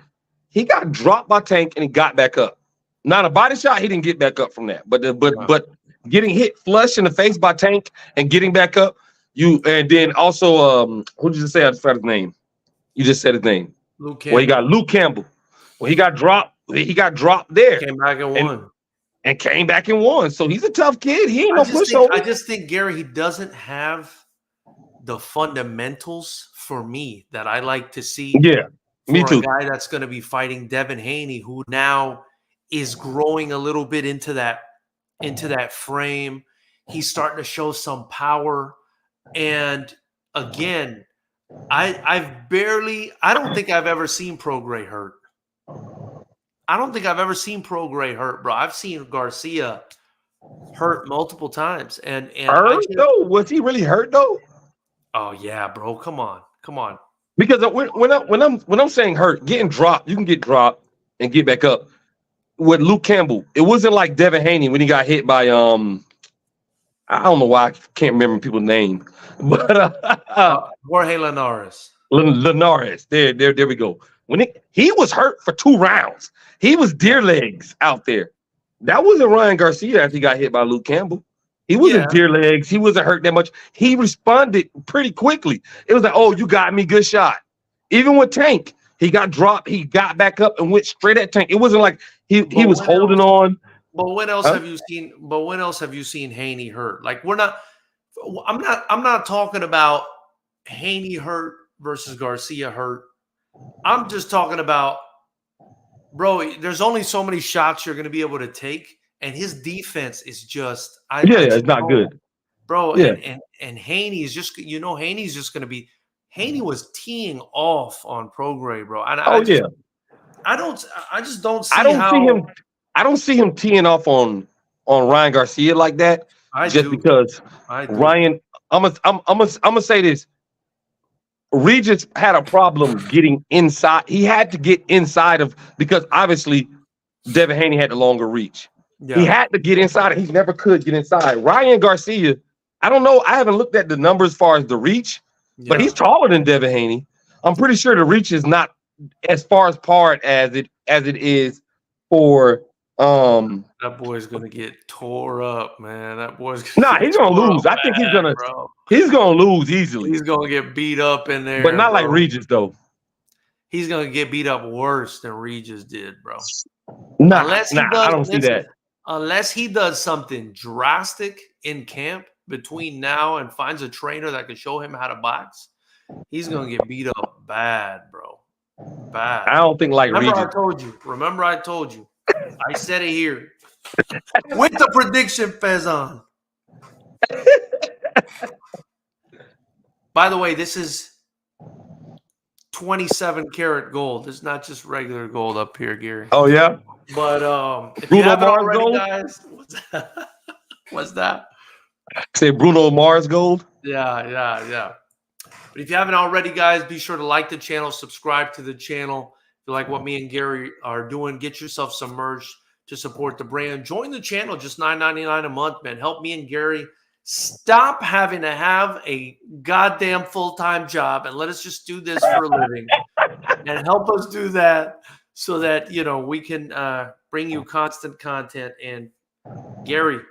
He got dropped by Tank and he got back up. Not a body shot. He didn't get back up from that. But getting hit flush in the face by Tank and getting back up, and then also who did you say I forgot his name? You just said his name.
Luke Campbell.
Well, he got Luke Campbell. Well, he got dropped there.
Came back and won.
And came back and won. So he's a tough kid. He ain't no pushover.
I just think Gary, he doesn't have the fundamentals for me that I like to see.
Yeah, me too.
A guy that's going to be fighting Devin Haney, who now is growing a little bit into that frame. He's starting to show some power. And again, I don't think I've ever seen Prograde hurt. I don't think I've ever seen Prograde hurt, bro. I've seen Garcia hurt multiple times. And
hurt though? Was he really hurt though?
Oh yeah, bro. Come on.
Because when I'm saying hurt, getting dropped, you can get dropped and get back up. With Luke Campbell, it wasn't like Devin Haney when he got hit by I don't know why I can't remember people's name, but
Jorge Linares.
Linares. There we go. When he was hurt for 2 rounds, he was deer legs out there. That wasn't Ryan Garcia after he got hit by Luke Campbell. He wasn't deer legs. He wasn't hurt that much. He responded pretty quickly. It was like, oh, you got me, good shot. Even with Tank, he got dropped. He got back up and went straight at Tank. It wasn't like he was holding on.
But when else have you seen? But when else have you seen Haney hurt? Like I'm not talking about Haney hurt versus Garcia hurt. I'm just talking about, bro, there's only so many shots you're going to be able to take, and his defense is just
it's not good.
Bro,
Yeah.
and Haney is just, Haney's just going to be – Haney was teeing off on Prograis, bro. I just don't see how –
I don't see him teeing off on Ryan Garcia like that. Because Ryan – I'm gonna say this. Regis had a problem getting inside. He had to get inside of – because obviously Devin Haney had the longer reach. Yeah. He had to get inside, and he never could get inside. Ryan Garcia – I don't know. I haven't looked at the numbers as far as the reach, but he's taller than Devin Haney. I'm pretty sure the reach is not as far apart as it is for
that boy's gonna get tore up, man. That boy's
he's gonna lose. I think he's gonna lose easily.
He's gonna get beat up in there,
but not like Regis though.
He's gonna get beat up worse than Regis did, bro.
I don't see that.
Unless he does something drastic in camp between now and finds a trainer that can show him how to box, he's gonna get beat up bad, bro. Bad.
I don't think like
Regis. Remember I told you. I said it here. With the prediction, Fezan. By the way, this is 27 karat gold. It's not just regular gold up here, Gary.
Oh yeah.
But if you haven't already, gold? Guys, what's that?
Say Bruno Mars gold.
Yeah. But if you haven't already, guys, be sure to like the channel, subscribe to the channel. If you like what me and Gary are doing, get yourself some merch to support the brand. Join the channel, just $9.99 a month, man. Help me and Gary stop having to have a goddamn full-time job and let us just do this for a living and help us do that so that, we can bring you constant content. And Gary,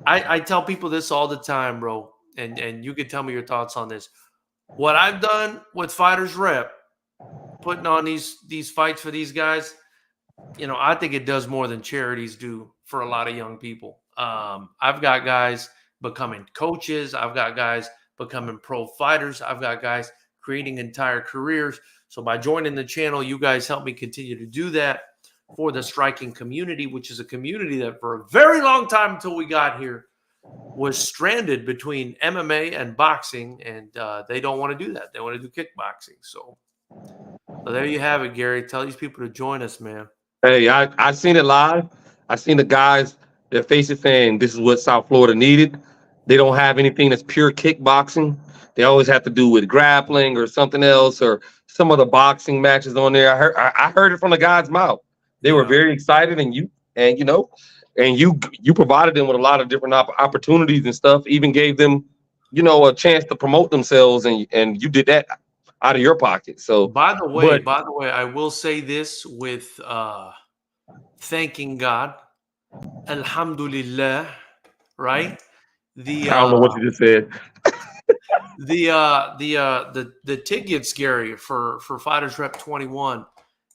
I tell people this all the time, bro, and you can tell me your thoughts on this. What I've done with FightersRep, putting on these fights for these guys, I think it does more than charities do for a lot of young people. I've got guys becoming coaches. I've got guys becoming pro fighters. I've got guys creating entire careers. So by joining the channel, you guys help me continue to do that for the striking community, which is a community that for a very long time until we got here was stranded between MMA and boxing, and they don't want to do that. They want to do kickboxing. So there you have it, Gary. Tell these people to join us, man.
Hey, I seen it live. I seen the guys, their faces saying this is what South Florida needed. They don't have anything that's pure kickboxing. They always have to do with grappling or something else or some of the boxing matches on there. I heard it from the guy's mouth. They were very excited, and you provided them with a lot of different opportunities and stuff. Even gave them, a chance to promote themselves, and you did that out of your pocket. So
by the way, I will say this with thanking God, Alhamdulillah, right? I
don't know what you just said.
the tickets, Gary, for FightersRep 21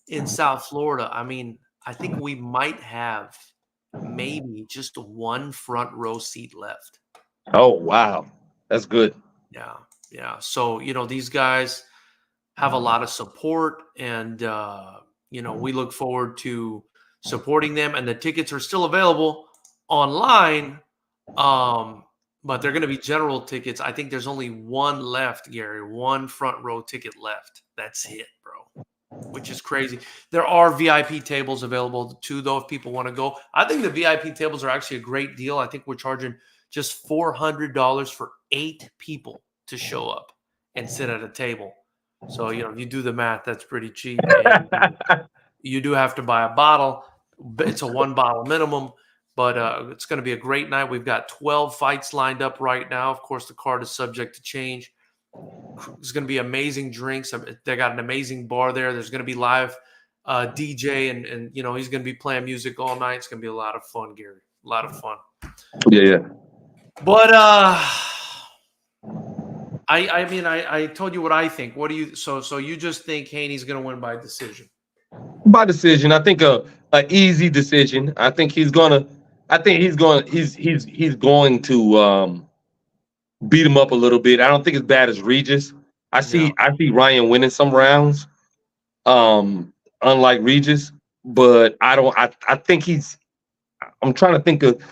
in South Florida. I mean, I think we might have maybe just one front row seat left.
Oh wow, that's good.
Yeah. So these guys have a lot of support, and we look forward to supporting them. And the tickets are still available online, but they're going to be general tickets. I think there's only one left, Gary. One front row ticket left. That's it, bro. Which is crazy. There are VIP tables available too, though, if people want to go. I think the VIP tables are actually a great deal. I think we're charging just $400 for 8 people to show up and sit at a table. So, if you do the math, that's pretty cheap. And you do have to buy a bottle. It's a 1 bottle minimum, but it's going to be a great night. We've got 12 fights lined up right now. Of course, the card is subject to change. There's going to be amazing drinks. They got an amazing bar there. There's going to be live DJ, and he's going to be playing music all night. It's going to be a lot of fun, Gary. A lot of fun.
Yeah.
But I told you what I think. What do you? So you just think Haney's going to win by decision?
By decision, I think a easy decision. I think he's going to beat him up a little bit. I don't think as bad as Regis. I see Ryan winning some rounds, unlike Regis, but I think I'm trying to think of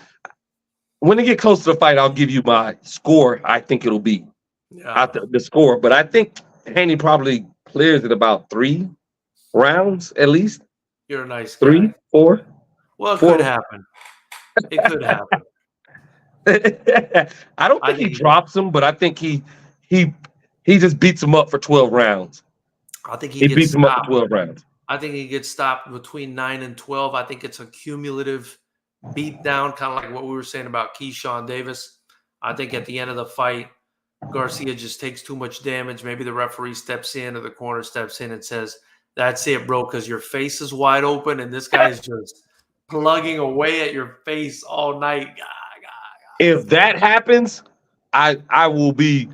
when they get close to the fight, I'll give you my score. I think it'll be the score, but I think Haney probably clears it about 3 rounds at least.
You're a nice guy.
3, 4.
Well, it could happen. It could happen.
I don't think he drops him, but I think he just beats him up for 12 rounds.
I think he
beats him up for 12 rounds.
I think he gets stopped between 9 and 12. I think it's a cumulative beat down, kind of like what we were saying about Keyshawn Davis. I think at the end of the fight, Garcia just takes too much damage. Maybe the referee steps in or the corner steps in and says, "That's it, bro, because your face is wide open and this guy's just plugging away at your face all night."
If that happens, I will be.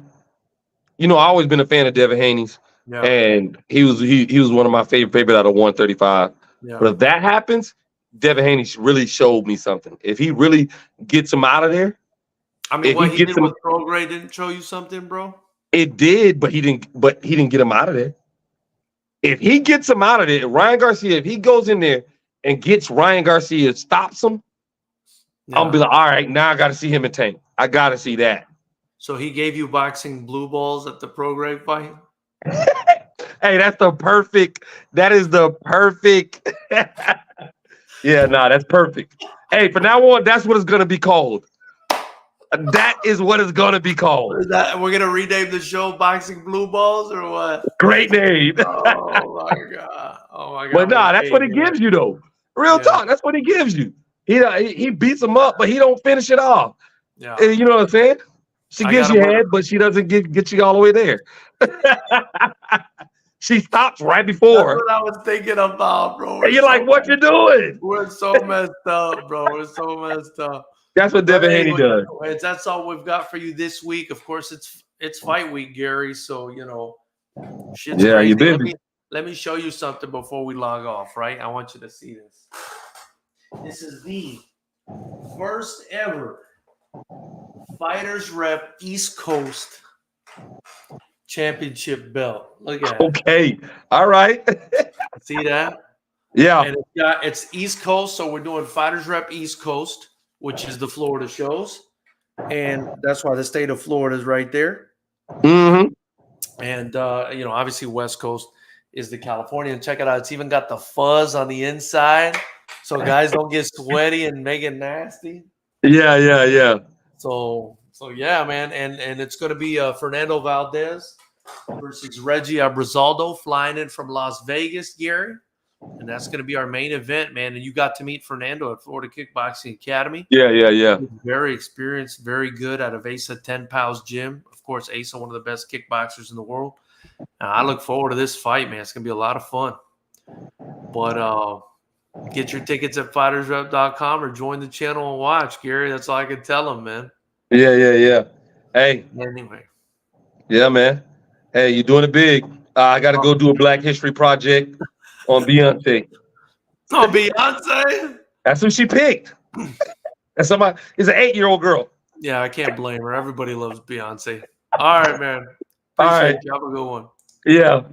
I've always been a fan of Devin Haney's, and he was one of my favorite out of 135. Yeah. But if that happens, Devin Haney really showed me something. If he really gets him out of there,
I mean, what he did with Prograis didn't show you something, bro?
It did, but he didn't get him out of there. If he gets him out of there, Ryan Garcia, if he goes in there and gets Ryan Garcia, stops him, I'm gonna be like, all right, now I got to see him in Tank. I got to see that.
So he gave you boxing blue balls at the Prograis fight?
Hey, that is the perfect. Yeah, that's perfect. Hey, from now on, that's what it's going to be called. That is what it's going to be called.
We're going to rename the show Boxing Blue Balls or what?
Great name.
Oh, my God. Oh, my God.
But that's what he gives you, though. Real talk, that's what he gives you. He beats him up, but he don't finish it off. Yeah. You know what I'm saying? She gives you head, but she doesn't get you all the way there. She stops right before.
That's what I was thinking about, bro.
And you're like, what you doing?
We're so messed up, bro. We're so messed up.
That's what Devin Haney does.
That's all we've got for you this week. Of course, it's fight week, Gary. So, shit's crazy.
You busy.
Let me show you something before we log off, right? I want you to see this. This is the first ever FightersRep East Coast championship belt. Look at it.
Okay. All right.
See that?
Yeah.
And it's East Coast, so we're doing FightersRep East Coast, which is the Florida shows. And that's why the state of Florida is right there.
Mm-hmm.
And, obviously West Coast is the California. And check it out. It's even got the fuzz on the inside so guys don't get sweaty and make it nasty.
Yeah.
So yeah, man. And it's going to be Fernando Valdez versus Reggie Abrazaldo flying in from Las Vegas, Gary. And that's going to be our main event, man. And you got to meet Fernando at Florida Kickboxing Academy.
Yeah.
Very experienced, very good out of Asa 10 Pals Gym. Of course, Asa, one of the best kickboxers in the world. I look forward to this fight, man. It's going to be a lot of fun. But get your tickets at FightersRep.com or join the channel and watch, Gary. That's all I can tell them, man.
Yeah. Hey.
Anyway.
Yeah, man. Hey, you're doing it big. I got to go do a Black History project on Beyonce.
On Beyonce?
That's who she picked. That's somebody. It's an 8-year-old girl.
Yeah, I can't blame her. Everybody loves Beyonce. All right, man.
All right.
You. Have a good one.
Yeah.